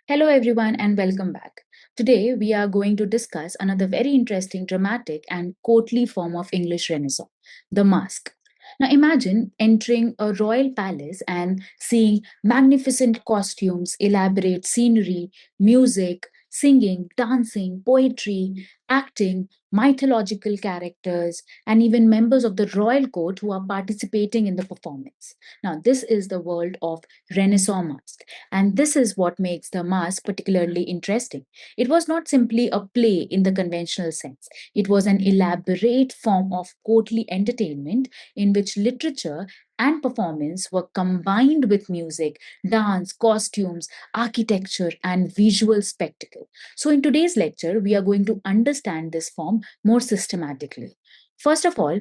Hello, everyone, and welcome back. Today, we are going to discuss another very interesting, dramatic, and courtly form of English Renaissance, the masque. Now, imagine entering a royal palace and seeing magnificent costumes, elaborate scenery, music, singing, dancing, poetry, acting, mythological characters, and even members of the royal court who are participating in the performance. Now, this is the world of Renaissance masque. And this is what makes the masque particularly interesting. It was not simply a play in the conventional sense, it was an elaborate form of courtly entertainment in which literature and performance were combined with music, dance, costumes, architecture, and visual spectacle. So, in today's lecture, we are going to understand this form more systematically. First of all,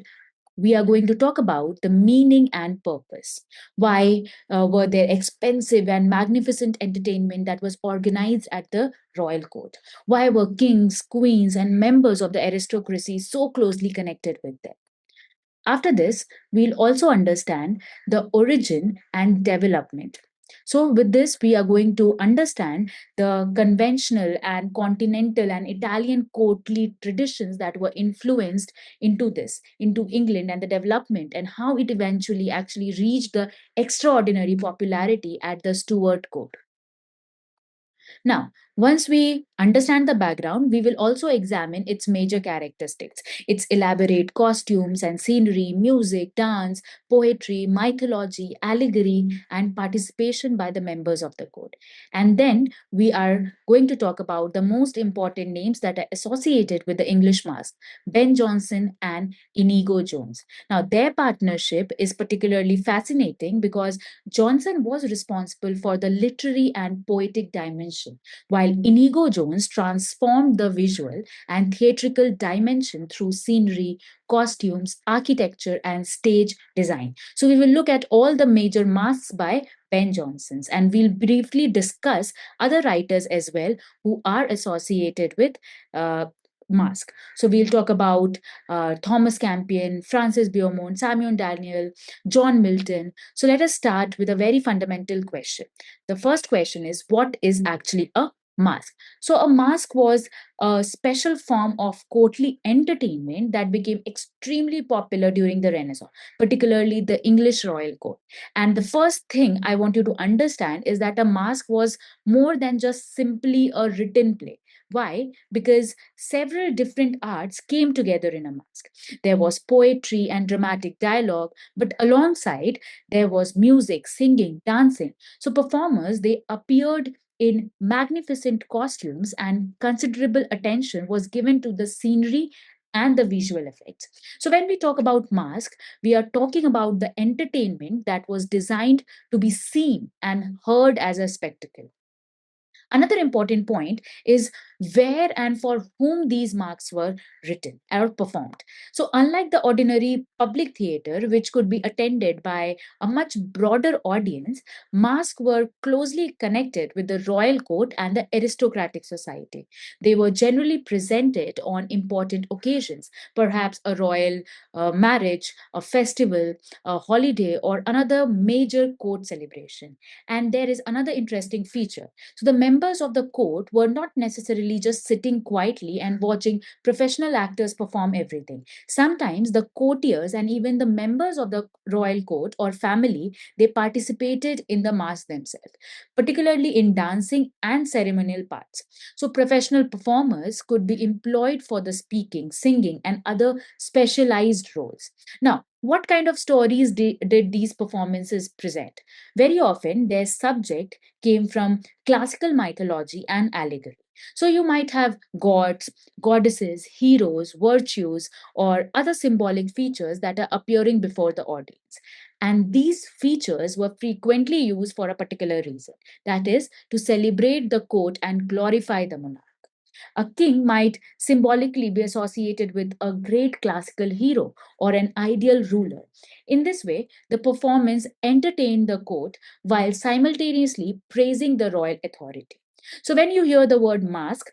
we are going to talk about the meaning and purpose. Why were there expensive and magnificent entertainment that was organized at the royal court? Why were kings, queens, and members of the aristocracy so closely connected with them? After this, we'll also understand the origin and development. So, with this, we are going to understand the conventional and continental and Italian courtly traditions that were influenced into England and the development, and how it eventually actually reached the extraordinary popularity at the Stuart court. Now, once we understand the background, we will also examine its major characteristics, its elaborate costumes and scenery, music, dance, poetry, mythology, allegory, and participation by the members of the court. And then we are going to talk about the most important names that are associated with the English masque, Ben Jonson and Inigo Jones. Now, their partnership is particularly fascinating because Jonson was responsible for the literary and poetic dimension, while Inigo Jones transformed the visual and theatrical dimension through scenery, costumes, architecture, and stage design. So, we will look at all the major masques by Ben Jonson's, and we'll briefly discuss other writers as well who are associated with masque. So we'll talk about Thomas Campion, Francis Beaumont, Samuel Daniel, John Milton. So let us start with a very fundamental question. The first question is, what is actually a masque? So a masque was a special form of courtly entertainment that became extremely popular during the Renaissance, particularly the English royal court. And the first thing I want you to understand is that a masque was more than just simply a written play. Why? Because several different arts came together in a masque. There was poetry and dramatic dialogue, but alongside there was music, singing, dancing. So performers, they appeared in magnificent costumes, and considerable attention was given to the scenery and the visual effects. So when we talk about masque, we are talking about the entertainment that was designed to be seen and heard as a spectacle. Another important point is where and for whom these marks were written or performed. So, unlike the ordinary public theater, which could be attended by a much broader audience, masks were closely connected with the royal court and the aristocratic society. They were generally presented on important occasions, perhaps a royal marriage, a festival, a holiday, or another major court celebration. And there is another interesting feature. So the members of the court were not necessarily just sitting quietly and watching professional actors perform everything. Sometimes the courtiers and even the members of the royal court or family, they participated in the mass themselves, particularly in dancing and ceremonial parts. So professional performers could be employed for the speaking, singing, and other specialized roles. Now, what kind of stories did these performances present? Very often, their subject came from classical mythology and allegory. So you might have gods, goddesses, heroes, virtues, or other symbolic features that are appearing before the audience. And these features were frequently used for a particular reason, that is, to celebrate the court and glorify the monarch. A king might symbolically be associated with a great classical hero or an ideal ruler. In this way, the performance entertained the court while simultaneously praising the royal authority. So, when you hear the word masque,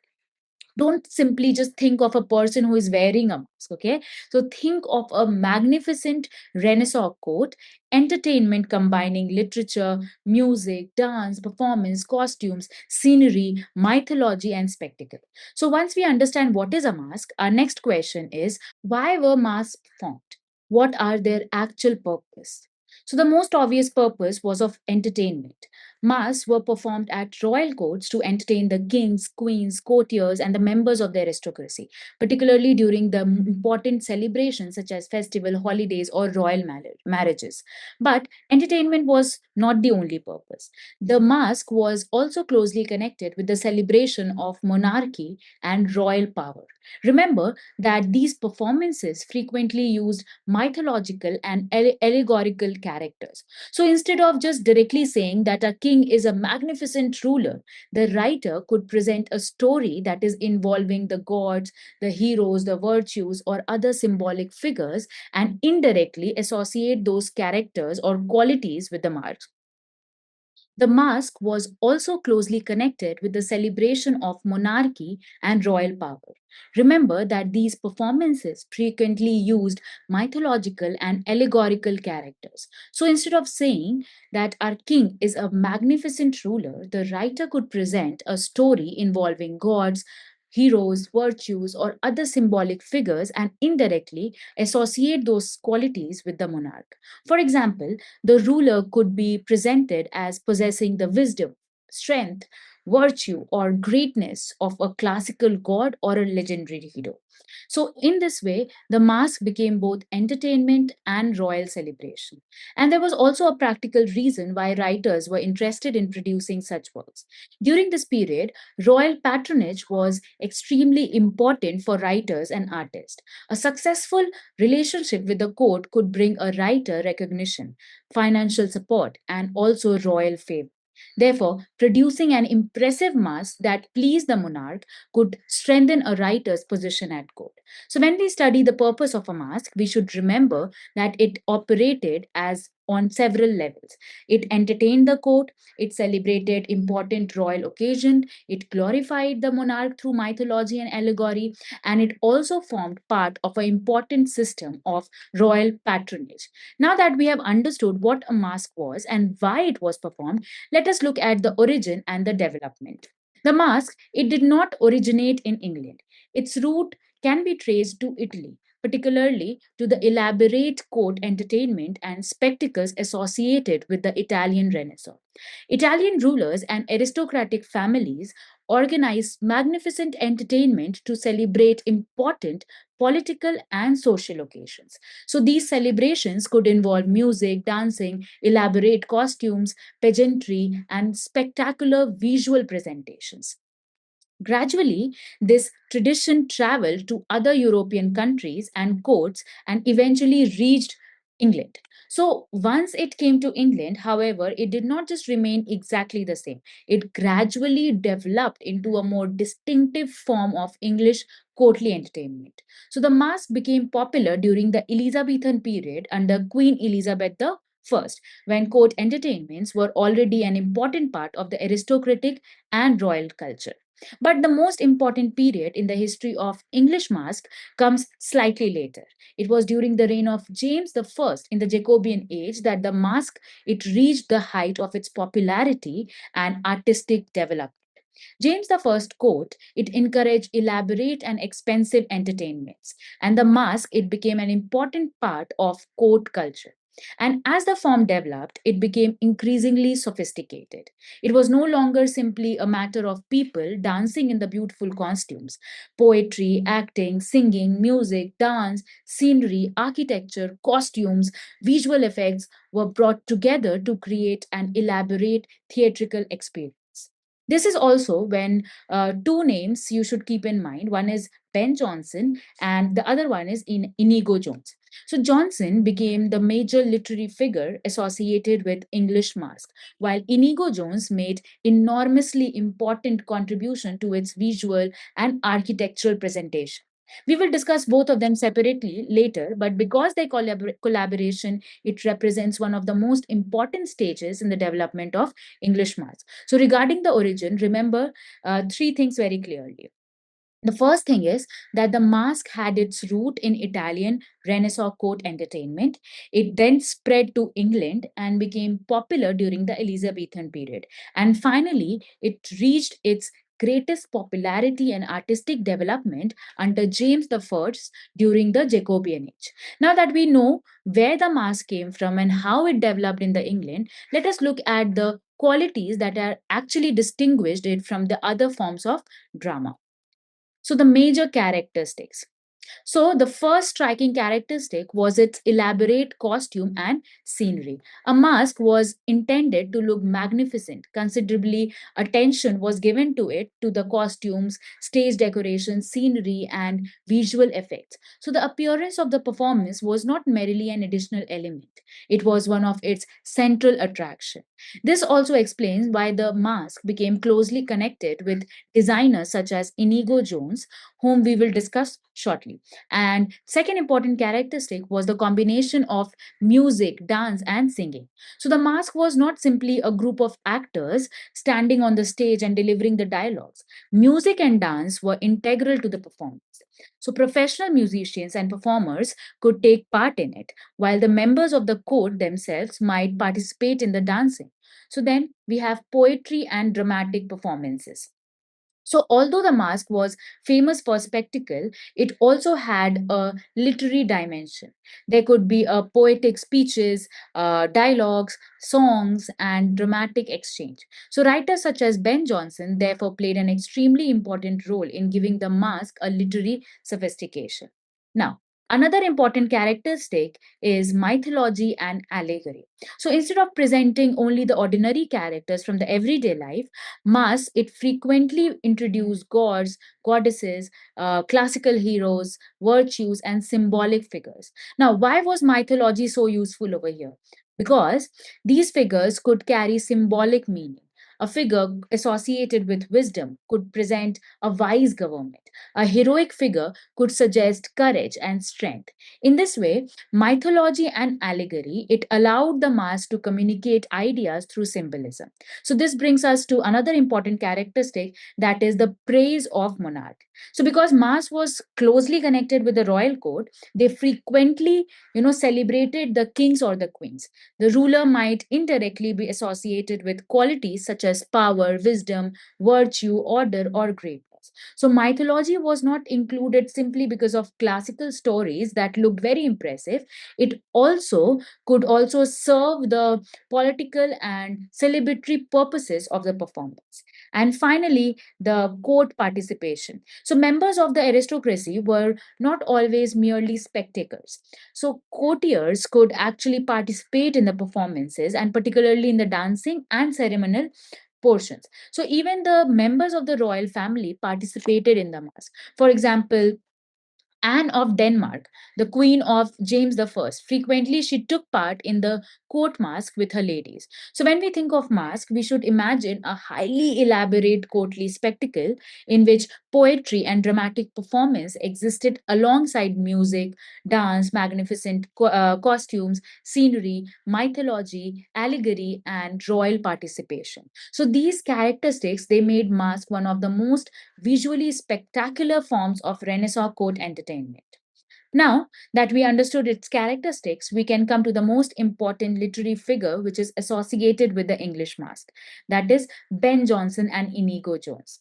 Don't simply just think of a person who is wearing a mask, okay? So think of a magnificent Renaissance court, entertainment combining literature, music, dance, performance, costumes, scenery, mythology, and spectacle. So once we understand what is a mask, our next question is, why were masks formed? What are their actual purpose? So the most obvious purpose was of entertainment. Masks were performed at royal courts to entertain the kings, queens, courtiers, and the members of the aristocracy, particularly during the important celebrations such as festival, holidays, or royal marriages. But entertainment was not the only purpose. The masque was also closely connected with the celebration of monarchy and royal power. Remember that these performances frequently used mythological and allegorical characters. So instead of just directly saying that a king is a magnificent ruler, the writer could present a story that is involving the gods, the heroes, the virtues, or other symbolic figures, and indirectly associate those characters or qualities with the marks. The masque was also closely connected with the celebration of monarchy and royal power. Remember that these performances frequently used mythological and allegorical characters. So instead of saying that our king is a magnificent ruler, the writer could present a story involving gods, heroes, virtues, or other symbolic figures and indirectly associate those qualities with the monarch. For example, the ruler could be presented as possessing the wisdom, strength, virtue, or greatness of a classical god or a legendary hero. So, in this way, the masque became both entertainment and royal celebration. And there was also a practical reason why writers were interested in producing such works. During this period, royal patronage was extremely important for writers and artists. A successful relationship with the court could bring a writer recognition, financial support, and also royal favor. Therefore, producing an impressive masque that pleased the monarch could strengthen a writer's position at court. So, when we study the purpose of a masque, we should remember that it operated as on several levels. It entertained the court, it celebrated important royal occasion, it glorified the monarch through mythology and allegory, and it also formed part of an important system of royal patronage. Now that we have understood what a masque was and why it was performed, let us look at the origin and the development. The masque, it did not originate in England. Its root can be traced to Italy, particularly to the elaborate court entertainment and spectacles associated with the Italian Renaissance. Italian rulers and aristocratic families organized magnificent entertainment to celebrate important political and social occasions. So these celebrations could involve music, dancing, elaborate costumes, pageantry, and spectacular visual presentations. Gradually, this tradition traveled to other European countries and courts and eventually reached England. So, once it came to England, however, it did not just remain exactly the same. It gradually developed into a more distinctive form of English courtly entertainment. So, the masque became popular during the Elizabethan period under Queen Elizabeth I, when court entertainments were already an important part of the aristocratic and royal culture. But the most important period in the history of English masque comes slightly later. It was during the reign of James I in the Jacobean age that the masque it reached the height of its popularity and artistic development. James I's court, it encouraged elaborate and expensive entertainments, and the masque, it became an important part of court culture. And as the form developed, it became increasingly sophisticated. It was no longer simply a matter of people dancing in the beautiful costumes. Poetry, acting, singing, music, dance, scenery, architecture, costumes, visual effects were brought together to create an elaborate theatrical experience. This is also when two names you should keep in mind. One is Ben Jonson, and the other one is Inigo Jones. So Johnson became the major literary figure associated with English masque, while Inigo Jones made enormously important contribution to its visual and architectural presentation. We will discuss both of them separately later, but because their collaboration, it represents one of the most important stages in the development of English masque. So, regarding the origin, remember three things very clearly. The first thing is that the masque had its root in Italian Renaissance court entertainment. It then spread to England and became popular during the Elizabethan period. And finally, it reached its greatest popularity and artistic development under James I during the Jacobean age. Now that we know where the masque came from and how it developed in the England, let us look at the qualities that are actually distinguished it from the other forms of drama. So, the major characteristics. So, the first striking characteristic was its elaborate costume and scenery. A mask was intended to look magnificent. Considerably attention was given to it, to the costumes, stage decoration, scenery, and visual effects. So, the appearance of the performance was not merely an additional element, it was one of its central attraction. This also explains why the mask became closely connected with designers such as Inigo Jones, whom we will discuss shortly. And second important characteristic was the combination of music, dance, and singing. So the mask was not simply a group of actors standing on the stage and delivering the dialogues. Music and dance were integral to the performance. So professional musicians and performers could take part in it, while the members of the court themselves might participate in the dancing. So then we have poetry and dramatic performances. So, although the masque was famous for spectacle, it also had a literary dimension. There could be a poetic speeches, dialogues, songs, and dramatic exchange. So, writers such as Ben Jonson therefore played an extremely important role in giving the masque a literary sophistication. Now, another important characteristic is mythology and allegory. So, instead of presenting only the ordinary characters from the everyday life, Masque, it frequently introduced gods, goddesses, classical heroes, virtues, and symbolic figures. Now, why was mythology so useful over here? Because these figures could carry symbolic meaning. A figure associated with wisdom could present a wise government. A heroic figure could suggest courage and strength. In this way, mythology and allegory, it allowed the mass to communicate ideas through symbolism. So this brings us to another important characteristic, that is the praise of monarch. So because mass was closely connected with the royal court, they frequently, celebrated the kings or the queens. The ruler might indirectly be associated with qualities such as power, wisdom, virtue, order, or greatness. So mythology was not included simply because of classical stories that looked very impressive. It also could also serve the political and celebratory purposes of the performance. And finally, the court participation. So, members of the aristocracy were not always merely spectators. So, courtiers could actually participate in the performances, and particularly in the dancing and ceremonial portions. So, even the members of the royal family participated in the mass. For example, Anne of Denmark, the queen of James I, frequently she took part in the court masque with her ladies. So when we think of masque, we should imagine a highly elaborate courtly spectacle in which poetry and dramatic performance existed alongside music, dance, magnificent costumes, scenery, mythology, allegory, and royal participation. So these characteristics they made masque one of the most visually spectacular forms of Renaissance court entertainment. Now that we understood its characteristics, we can come to the most important literary figure which is associated with the English masque. That is Ben Jonson and Inigo Jones.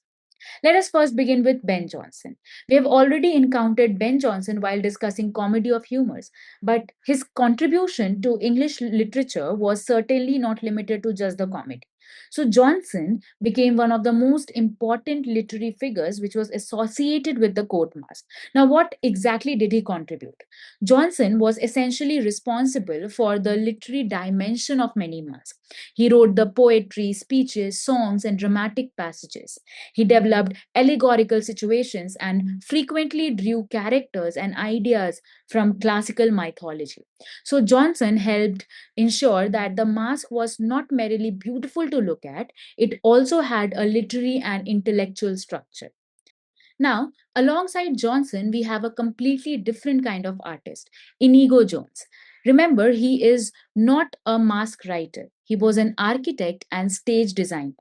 Let us first begin with Ben Jonson. We have already encountered Ben Jonson while discussing comedy of humors, but his contribution to English literature was certainly not limited to just the comedy. So Jonson became one of the most important literary figures which was associated with the court masque. Now, what exactly did he contribute? Jonson was essentially responsible for the literary dimension of many masques. He wrote the poetry, speeches, songs, and dramatic passages. He developed allegorical situations and frequently drew characters and ideas from classical mythology. So, Johnson helped ensure that the masque was not merely beautiful to look at, it also had a literary and intellectual structure. Now, alongside Johnson, we have a completely different kind of artist, Inigo Jones. Remember, he is not a mask writer, he was an architect and stage designer.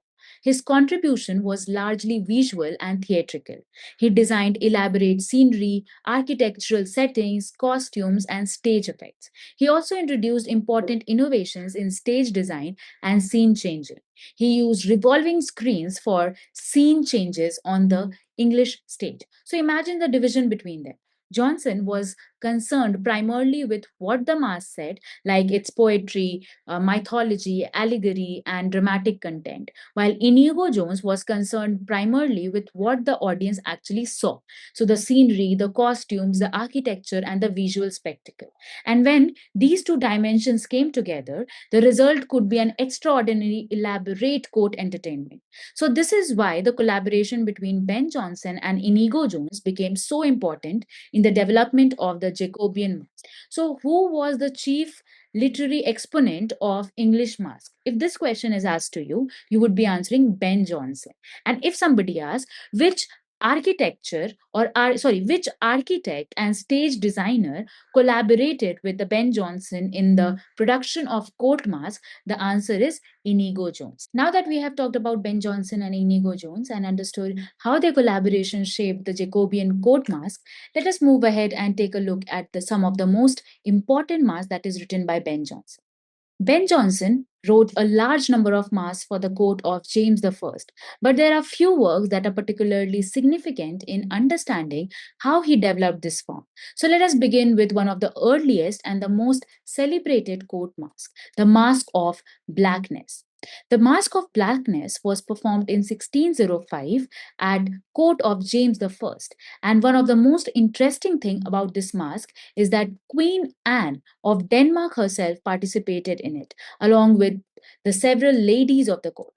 his contribution was largely visual and theatrical. He designed elaborate scenery, architectural settings, costumes, and stage effects. He also introduced important innovations in stage design and scene changing. He used revolving screens for scene changes on the English stage. So imagine the division between them. Jonson was concerned primarily with what the Mass said, like its poetry, mythology, allegory, and dramatic content, while Inigo Jones was concerned primarily with what the audience actually saw. So the scenery, the costumes, the architecture, and the visual spectacle. And when these two dimensions came together, the result could be an extraordinary, elaborate court entertainment. So, this is why the collaboration between Ben Jonson and Inigo Jones became so important in the development of the Jacobean masque. So, who was the chief literary exponent of English masque? If this question is asked to you, you would be answering Ben Jonson. And if somebody asks which which architect and stage designer collaborated with the Ben Jonson in the production of court masque, the answer is Inigo Jones. Now that we have talked about Ben Jonson and Inigo Jones and understood how their collaboration shaped the Jacobean court masque, let us move ahead and take a look at some of the most important masques that is written by Ben Jonson. Ben Jonson wrote a large number of masques for the court of James I, but there are few works that are particularly significant in understanding how he developed this form. So let us begin with one of the earliest and the most celebrated court masques, the Masque of Blackness. The Masque of Blackness was performed in 1605 at court of James I, and one of the most interesting thing about this masque is that Queen Anne of Denmark herself participated in it, along with the several ladies of the court.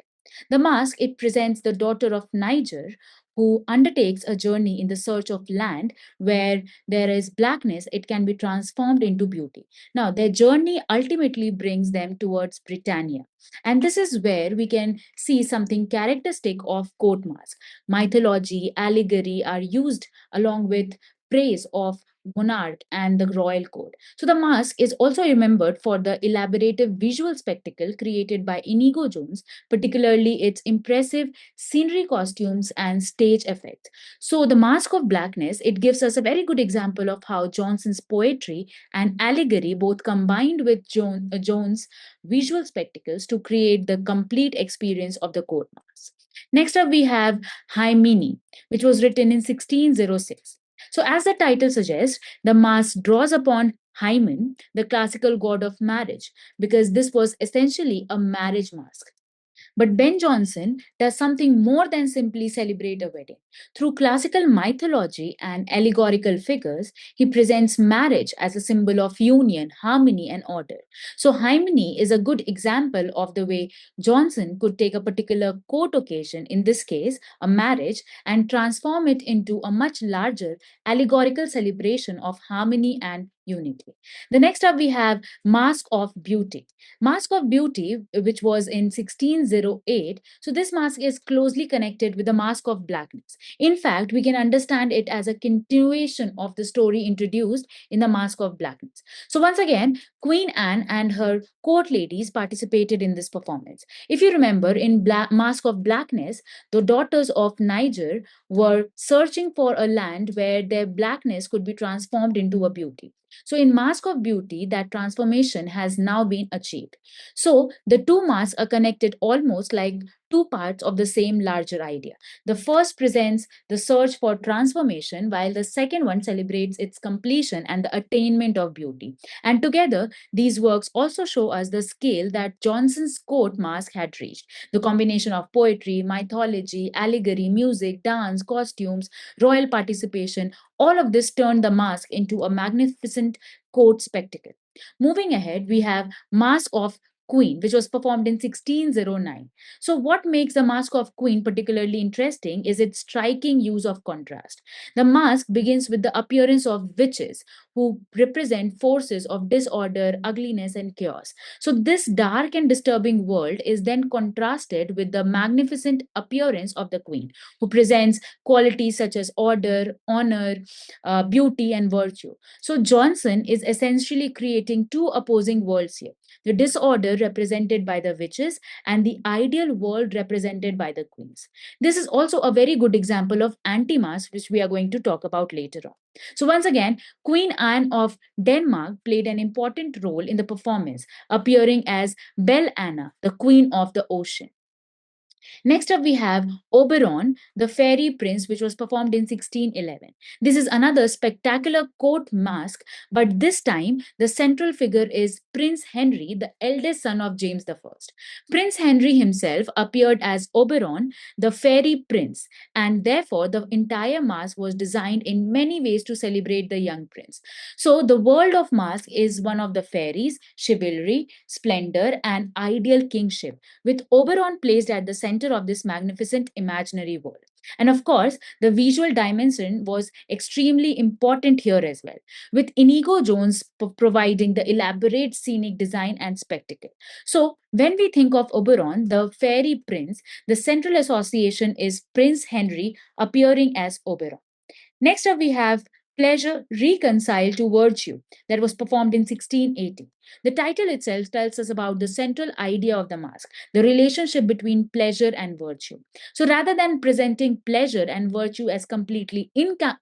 The masque it presents the daughter of Niger, who undertakes a journey in the search of land where there is blackness, it can be transformed into beauty. Now, their journey ultimately brings them towards Britannia. And this is where we can see something characteristic of court masque. Mythology, allegory are used along with praise of monarch and the royal court. So the masque is also remembered for the elaborative visual spectacle created by Inigo Jones, particularly its impressive scenery costumes and stage effects. So the Masque of Blackness, it gives us a very good example of how Jonson's poetry and allegory both combined with Jones' visual spectacles to create the complete experience of the court masque. Next up, we have Hymenaei, which was written in 1606. So, as the title suggests, the masque draws upon Hymen, the classical god of marriage, because this was essentially a marriage masque. But Ben Jonson does something more than simply celebrate a wedding. Through classical mythology and allegorical figures, he presents marriage as a symbol of union, harmony, and order. So, Hymenaei is a good example of the way Jonson could take a particular court occasion, in this case, a marriage, and transform it into a much larger allegorical celebration of harmony and unity. The next up, we have Masque of Beauty. Masque of Beauty, which was in 1608, so this masque is closely connected with the Masque of Blackness. In fact, we can understand it as a continuation of the story introduced in the Masque of Blackness. So, once again, Queen Anne and her court ladies participated in this performance. If you remember, in Masque of Blackness, the daughters of Niger were searching for a land where their blackness could be transformed into a beauty. So, in Masque of Beauty, that transformation has now been achieved. So, the two masks are connected almost like two parts of the same larger idea. The first presents the search for transformation, while the second one celebrates its completion and the attainment of beauty. And together, these works also show us the scale that Jonson's court masque had reached. The combination of poetry, mythology, allegory, music, dance, costumes, royal participation, all of this turned the masque into a magnificent court spectacle. Moving ahead, we have Masque of Queen, which was performed in 1609. So, what makes the Masque of Queen particularly interesting is its striking use of contrast. The masque begins with the appearance of witches who represent forces of disorder, ugliness, and chaos. So, this dark and disturbing world is then contrasted with the magnificent appearance of the Queen, who presents qualities such as order, honor, beauty, and virtue. So, Jonson is essentially creating two opposing worlds here. The disorder represented by the witches and the ideal world represented by the queens. This is also a very good example of anti-masque, which we are going to talk about later on. So once again, Queen Anne of Denmark played an important role in the performance, appearing as Belle Anna, the Queen of the Ocean. Next up, we have Oberon, the fairy prince, which was performed in 1611. This is another spectacular court masque, but this time the central figure is Prince Henry, the eldest son of James I. Prince Henry himself appeared as Oberon, the fairy prince, and therefore the entire masque was designed in many ways to celebrate the young prince. So, the world of masque is one of the fairies, chivalry, splendor, and ideal kingship, with Oberon placed at the center of this magnificent imaginary world. And of course, the visual dimension was extremely important here as well, with Inigo Jones providing the elaborate scenic design and spectacle. So, when we think of Oberon, the fairy prince, the central association is Prince Henry appearing as Oberon. Next up, we have Pleasure Reconciled to Virtue, that was performed in 1680. The title itself tells us about the central idea of the masque, the relationship between pleasure and virtue. So rather than presenting pleasure and virtue as completely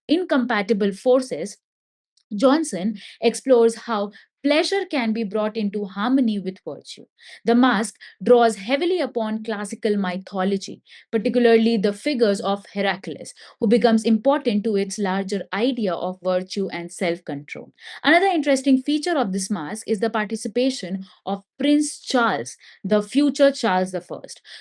incompatible forces, Jonson explores how pleasure can be brought into harmony with virtue. The masque draws heavily upon classical mythology, particularly the figures of Heracles, who becomes important to its larger idea of virtue and self control. Another interesting feature of this masque is the participation of Prince Charles, the future Charles I.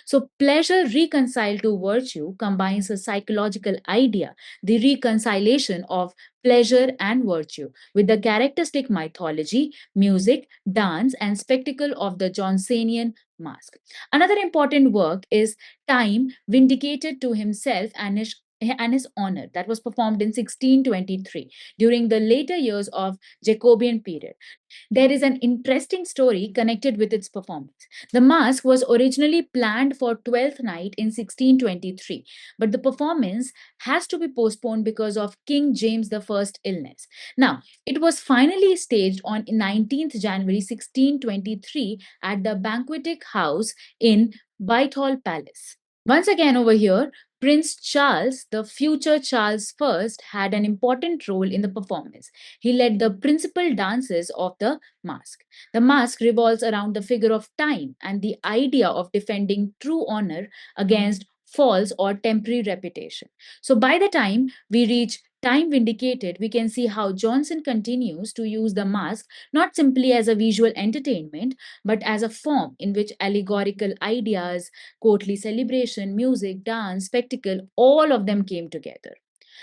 So, pleasure reconciled to virtue combines a psychological idea, the reconciliation of pleasure, and virtue, with the characteristic mythology, music, dance, and spectacle of the Johnsonian masque. Another important work is Time Vindicated to Himself and his honor, that was performed in 1623 during the later years of Jacobean period. There is an interesting story connected with its performance. The masque was originally planned for 12th night in 1623, but the performance has to be postponed because of King James I's illness. Now, it was finally staged on 19th January 1623 at the Banqueting House in Whitehall Palace. Once again, over here, Prince Charles, the future Charles I, had an important role in the performance. He led the principal dances of the masque. The masque revolves around the figure of time and the idea of defending true honor against false or temporary reputation. So by the time we reach Time Vindicated, we can see how Jonson continues to use the masque not simply as a visual entertainment, but as a form in which allegorical ideas, courtly celebration, music, dance, spectacle, all of them came together.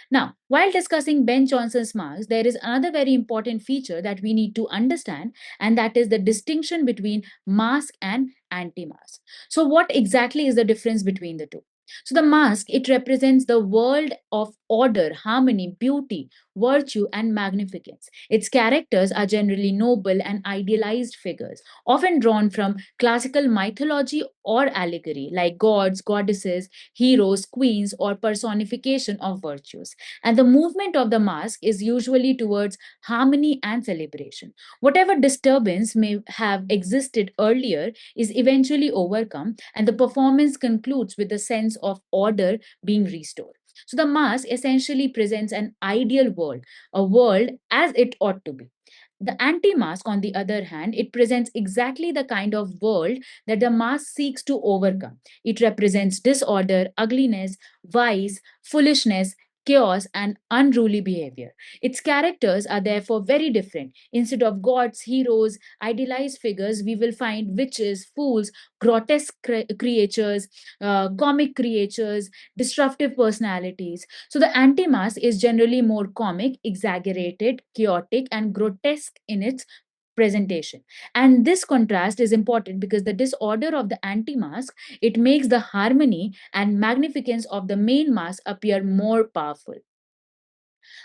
Now, while discussing Ben Jonson's masques, there is another very important feature that we need to understand, and that is the distinction between masque and anti-masque. So, what exactly is the difference between the two? So, the masque, it represents the world of order, harmony, beauty, virtue, and magnificence. Its characters are generally noble and idealized figures, often drawn from classical mythology or allegory, like gods, goddesses, heroes, queens, or personification of virtues. And the movement of the masque is usually towards harmony and celebration. Whatever disturbance may have existed earlier is eventually overcome, and the performance concludes with a sense of order being restored. So, the masque essentially presents an ideal world, a world as it ought to be. The anti-masque, on the other hand, it presents exactly the kind of world that the masque seeks to overcome. It represents disorder, ugliness, vice, foolishness, chaos, and unruly behavior. Its characters are therefore very different. Instead of gods, heroes, idealized figures, we will find witches, fools, grotesque creatures, comic creatures, disruptive personalities. So the anti-masque is generally more comic, exaggerated, chaotic, and grotesque in its presentation. And this contrast is important because the disorder of the anti-masque, it makes the harmony and magnificence of the main masque appear more powerful.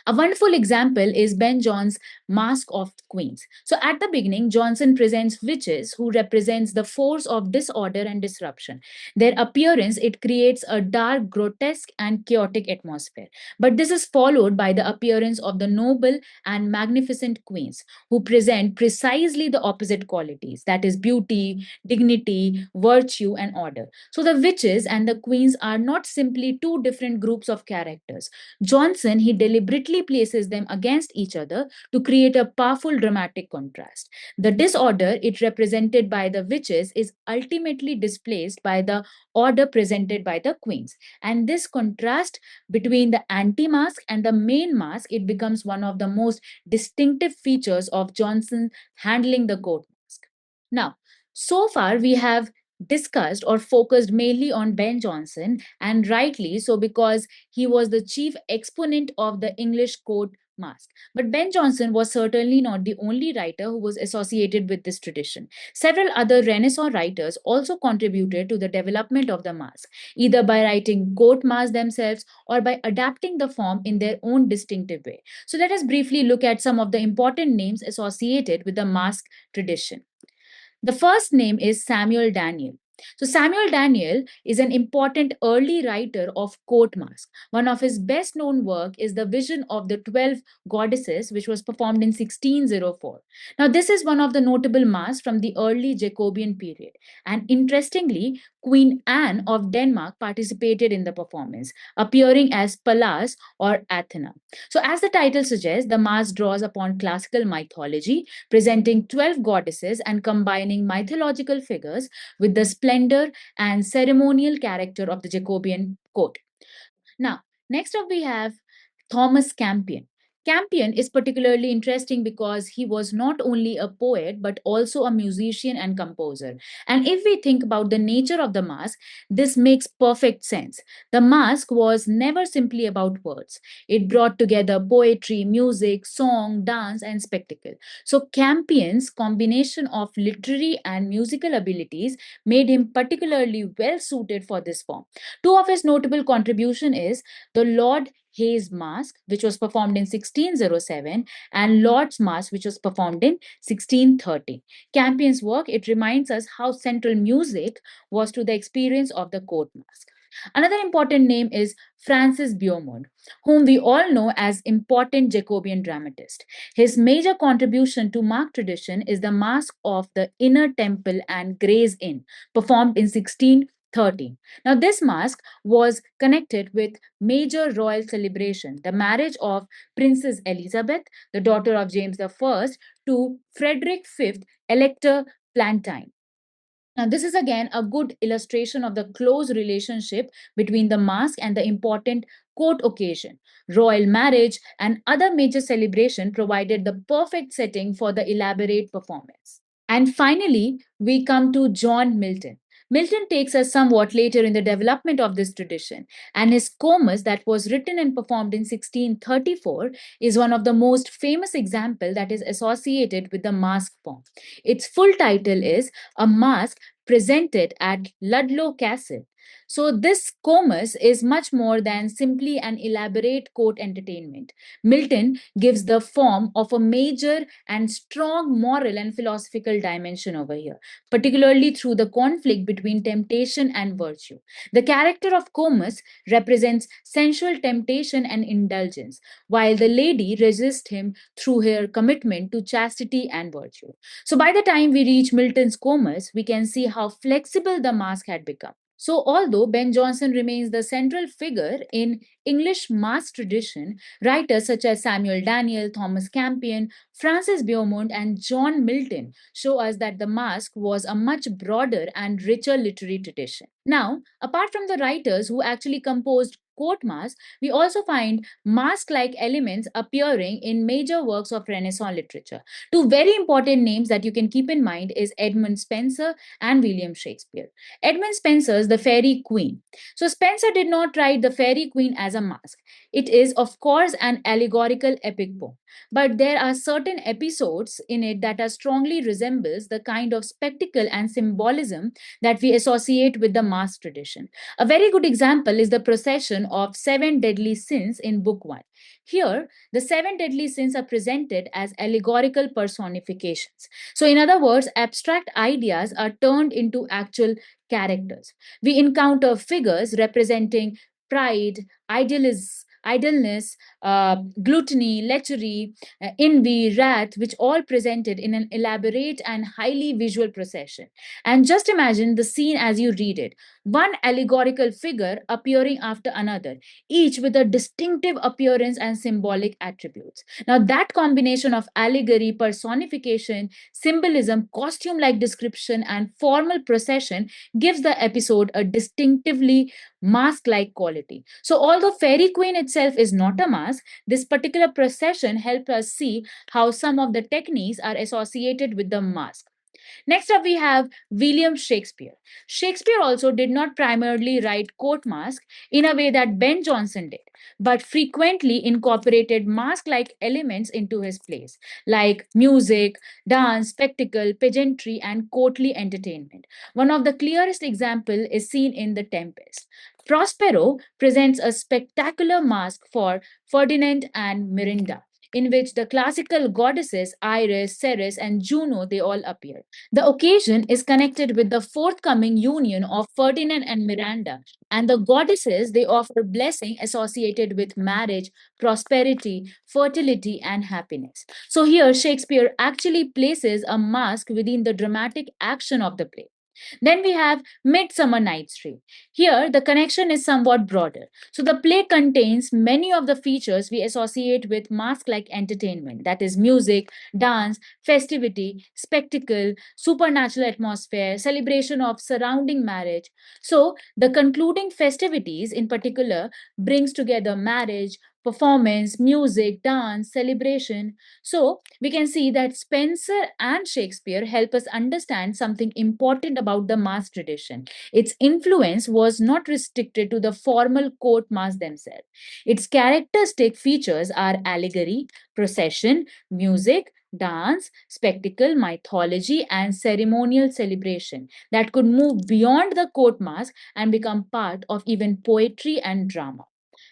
A wonderful example is Ben Jonson's Masque of Queens. So at the beginning, Jonson presents witches who represents the force of disorder and disruption. Their appearance, it creates a dark, grotesque, and chaotic atmosphere. But this is followed by the appearance of the noble and magnificent queens, who present precisely the opposite qualities, that is, beauty, dignity, virtue, and order. So the witches and the queens are not simply two different groups of characters. Jonson, he deliberately places them against each other to create a powerful dramatic contrast. The disorder it represented by the witches is ultimately displaced by the order presented by the queens. And this contrast between the anti-masque and the main masque, it becomes one of the most distinctive features of Jonson handling the court masque. Now, so far we have discussed or focused mainly on Ben Jonson, and rightly so, because he was the chief exponent of the English court masque. But Ben Jonson was certainly not the only writer who was associated with this tradition. Several other Renaissance writers also contributed to the development of the masque, either by writing court masques themselves or by adapting the form in their own distinctive way. So let us briefly look at some of the important names associated with the masque tradition. The first name is Samuel Daniel. So, Samuel Daniel is an important early writer of court masque. One of his best known work is The Vision of the 12 Goddesses, which was performed in 1604. Now, this is one of the notable masques from the early Jacobean period. And interestingly, Queen Anne of Denmark participated in the performance, appearing as Pallas or Athena. So, as the title suggests, the masque draws upon classical mythology, presenting 12 goddesses and combining mythological figures with the splendor and ceremonial character of the Jacobean court. Now, next up we have Thomas Campion. Campion is particularly interesting because he was not only a poet but also a musician and composer. And if we think about the nature of the masque, this makes perfect sense. The masque was never simply about words, it brought together poetry, music, song, dance, and spectacle. So, Campion's combination of literary and musical abilities made him particularly well suited for this form. Two of his notable contributions is the Lord Hayes Masque, which was performed in 1607, and Lord's Masque, which was performed in 1630. Campion's work, it reminds us how central music was to the experience of the court masque. Another important name is Francis Beaumont, whom we all know as important Jacobean dramatist. His major contribution to masque tradition is the Masque of the Inner Temple and Gray's Inn, performed in 1630. Now, this masque was connected with major royal celebration, the marriage of Princess Elizabeth, the daughter of James I, to Frederick V, Elector Palatine. Now, this is again a good illustration of the close relationship between the masque and the important court occasion. Royal marriage and other major celebration provided the perfect setting for the elaborate performance. And finally, we come to John Milton. Milton takes us somewhat later in the development of this tradition, and his Comus, that was written and performed in 1634, is one of the most famous example that is associated with the masque form. Its full title is A Masque Presented at Ludlow Castle. So, this Comus is much more than simply an elaborate court entertainment. Milton gives the form of a major and strong moral and philosophical dimension over here, particularly through the conflict between temptation and virtue. The character of Comus represents sensual temptation and indulgence, while the lady resists him through her commitment to chastity and virtue. So, by the time we reach Milton's Comus, we can see how flexible the masque had become. So, although Ben Jonson remains the central figure in English masque tradition, writers such as Samuel Daniel, Thomas Campion, Francis Beaumont, and John Milton show us that the masque was a much broader and richer literary tradition. Now, apart from the writers who actually composed court masque, we also find masque like elements appearing in major works of Renaissance literature. Two very important names that you can keep in mind is Edmund Spenser and William Shakespeare. Edmund Spenser's The Faery Queen. So Spenser did not write The Faery Queen as a masque. It is, of course, an allegorical epic poem. But there are certain episodes in it that are strongly resembles the kind of spectacle and symbolism that we associate with the masque tradition. A very good example is the procession of seven deadly sins in Book 1. Here, the seven deadly sins are presented as allegorical personifications. So, in other words, abstract ideas are turned into actual characters. We encounter figures representing pride, idleness, gluttony, lechery, envy, wrath, which all presented in an elaborate and highly visual procession. And just imagine the scene as you read it. One allegorical figure appearing after another, each with a distinctive appearance and symbolic attributes. Now, that combination of allegory, personification, symbolism, costume like description, and formal procession gives the episode a distinctively mask like quality. So, although Fairy Queen itself is not a mask, this particular procession helps us see how some of the techniques are associated with the mask. Next up, we have William Shakespeare. Shakespeare also did not primarily write court masque in a way that Ben Jonson did, but frequently incorporated mask like elements into his plays, like music, dance, spectacle, pageantry, and courtly entertainment. One of the clearest examples is seen in The Tempest. Prospero presents a spectacular masque for Ferdinand and Miranda, in which the classical goddesses Iris, Ceres, and Juno they all appear. The occasion is connected with the forthcoming union of Ferdinand and Miranda, and the goddesses they offer blessing associated with marriage, prosperity, fertility, and happiness. So here Shakespeare actually places a mask within the dramatic action of the play. Then we have Midsummer Night's Dream. Here, the connection is somewhat broader. So, the play contains many of the features we associate with mask like entertainment, that is, music, dance, festivity, spectacle, supernatural atmosphere, celebration of surrounding marriage. So, the concluding festivities in particular brings together marriage, performance, music, dance, celebration. So, we can see that Spenser and Shakespeare help us understand something important about the mass tradition. Its influence was not restricted to the formal court mass themselves. Its characteristic features are allegory, procession, music, dance, spectacle, mythology, and ceremonial celebration that could move beyond the court mass and become part of even poetry and drama.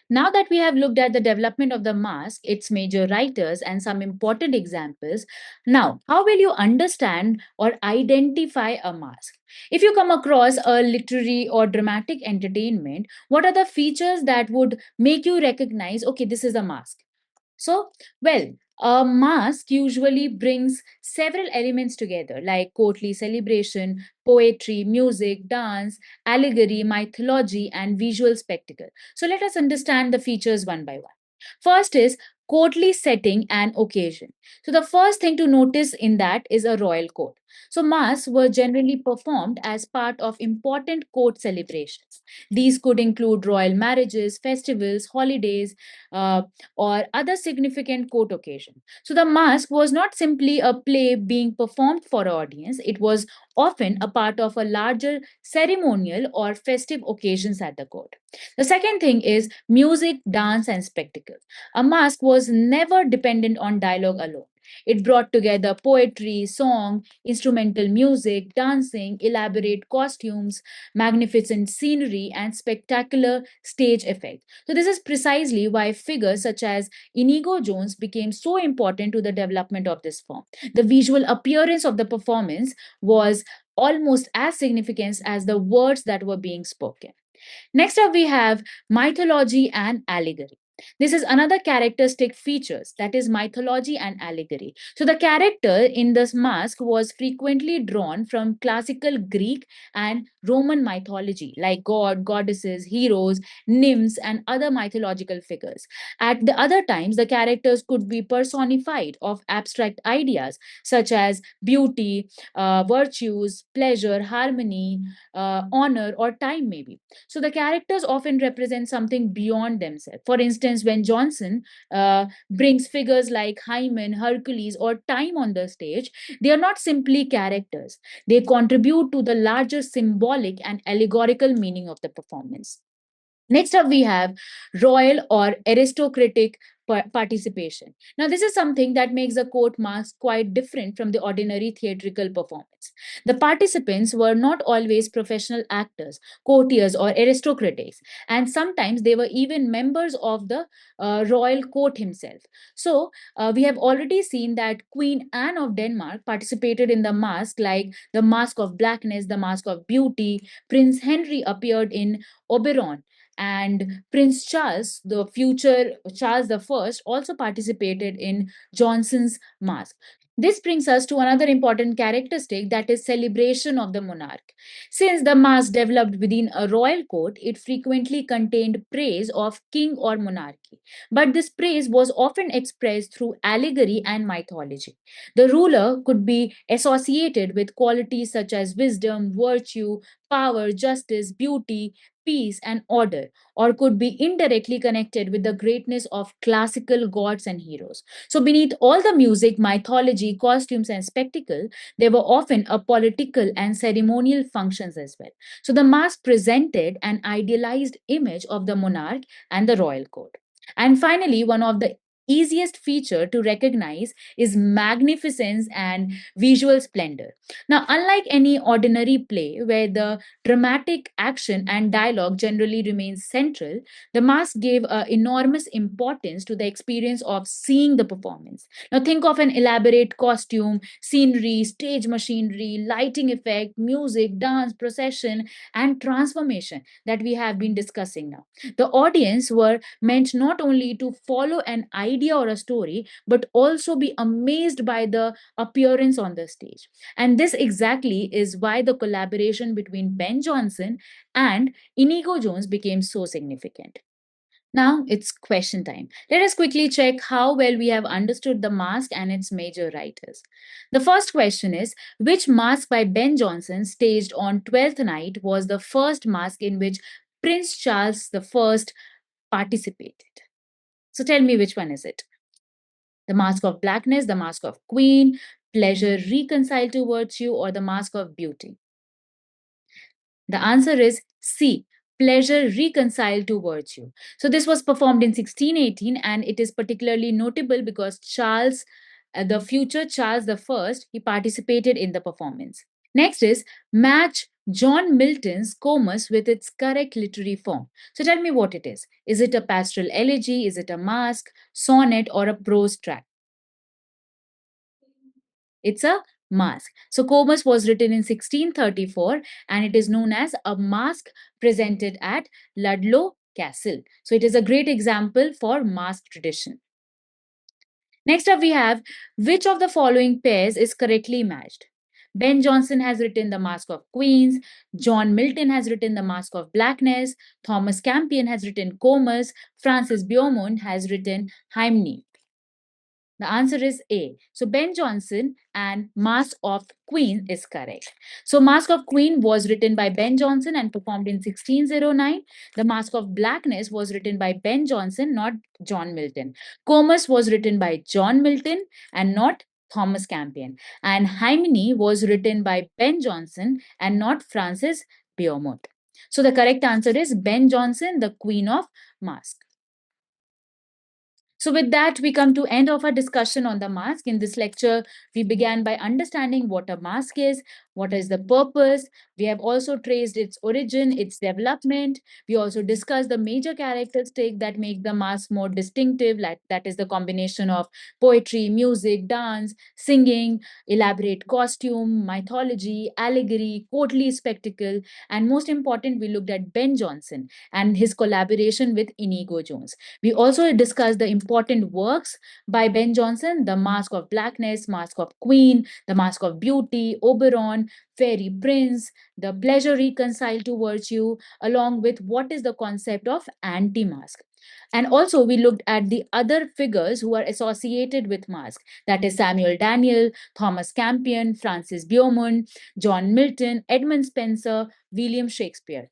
Now that we have looked at the development of the masque, its major writers, and some important examples, now how will you understand or identify a masque? If you come across a literary or dramatic entertainment, what are the features that would make you recognize, okay, this is a masque? So, well, a masque usually brings several elements together like courtly celebration, poetry, music, dance, allegory, mythology, and visual spectacle. So, let us understand the features one by one. First is courtly setting and occasion. So, the first thing to notice in that is a royal court. So, masques were generally performed as part of important court celebrations. These could include royal marriages, festivals, holidays, uh, or other significant court occasion. So the masque was not simply a play being performed for an audience, it was often a part of a larger ceremonial or festive occasions at the court. The second thing is music, dance, and spectacle. A masque was never dependent on dialogue alone. It brought together poetry, song, instrumental music, dancing, elaborate costumes, magnificent scenery, and spectacular stage effects. So, this is precisely why figures such as Inigo Jones became so important to the development of this form. The visual appearance of the performance was almost as significant as the words that were being spoken. Next up, we have mythology and allegory. This is another characteristic features that is mythology and allegory. So the character in this mask was frequently drawn from classical Greek and Roman mythology like god, goddesses, heroes, nymphs and other mythological figures. At the other times the characters could be personified of abstract ideas such as beauty, virtues, pleasure, harmony, honor or time maybe. So the characters often represent something beyond themselves. For instance, when Jonson brings figures like Hymen, Hercules, or Time on the stage, they are not simply characters. They contribute to the larger symbolic and allegorical meaning of the performance. Next up, we have royal or aristocratic participation. Now, this is something that makes the court masque quite different from the ordinary theatrical performance. The participants were not always professional actors, courtiers, or aristocrats, and sometimes they were even members of the royal court himself. So, we have already seen that Queen Anne of Denmark participated in the masque, like the Masque of Blackness, the Masque of Beauty. Prince Henry appeared in Oberon, and Prince Charles, the future Charles the First, also participated in Jonson's masque. This brings us to another important characteristic, that is celebration of the monarch. Since the masque developed within a royal court, it frequently contained praise of king or monarchy. But this praise was often expressed through allegory and mythology. The ruler could be associated with qualities such as wisdom, virtue, power, justice, beauty, peace, and order, or could be indirectly connected with the greatness of classical gods and heroes. So, beneath all the music, mythology, costumes, and spectacle, there were often a political and ceremonial functions as well. So, the masque presented an idealized image of the monarch and the royal court. And finally, one of the easiest feature to recognize is magnificence and visual splendor. Now, unlike any ordinary play where the dramatic action and dialogue generally remains central, the masque gave enormous importance to the experience of seeing the performance. Now, think of an elaborate costume, scenery, stage machinery, lighting effect, music, dance, procession, and transformation that we have been discussing now. The audience were meant not only to follow an idea or a story, but also be amazed by the appearance on the stage. And this exactly is why the collaboration between Ben Jonson and Inigo Jones became so significant. Now it's question time. Let us quickly check how well we have understood the masque and its major writers. The first question is, which masque by Ben Jonson, staged on 12th night, was the first masque in which Prince Charles I participated? So tell me, which one is it? The Masque of Blackness, the Masque of Queen, Pleasure Reconciled to Virtue, or the Masque of Beauty? The answer is C, Pleasure Reconciled to Virtue. So this was performed in 1618, and it is particularly notable because Charles, the future Charles I, he participated in the performance. Next is match John Milton's Comus with its correct literary form. So tell me what it is. Is it a pastoral elegy? Is it a masque, sonnet, or a prose tract? It's a masque. So Comus was written in 1634, and it is known as a masque presented at Ludlow Castle. So it is a great example for masque tradition. Next up, we have, which of the following pairs is correctly matched? Ben Jonson has written The Masque of Queens, John Milton has written The Masque of Blackness, Thomas Campion has written Comus, Francis Beaumont has written Hymenaei. The answer is A. So Ben Jonson and Masque of Queen is correct. So Masque of Queen was written by Ben Jonson and performed in 1609. The Masque of Blackness was written by Ben Jonson, not John Milton. Comus was written by John Milton and not Thomas Campion. And Hymenaei was written by Ben Jonson and not Francis Beaumont. So the correct answer is Ben Jonson, the Queen of Masque. So with that, we come to end of our discussion on the masque. In this lecture, we began by understanding what a masque is, what is the purpose. We have also traced its origin, its development. We also discussed the major characteristics that make the masque more distinctive, like that is the combination of poetry, music, dance, singing, elaborate costume, mythology, allegory, courtly spectacle, and most important, we looked at Ben Jonson and his collaboration with Inigo Jones. We also discussed the important works by Ben Jonson: The Masque of Blackness, Masque of Queen, The Masque of Beauty, Oberon, Fairy Prince, The Pleasure Reconciled to Virtue, along with what is the concept of anti-masque. And also, we looked at the other figures who are associated with masque, that is Samuel Daniel, Thomas Campion, Francis Beaumont, John Milton, Edmund Spenser, William Shakespeare.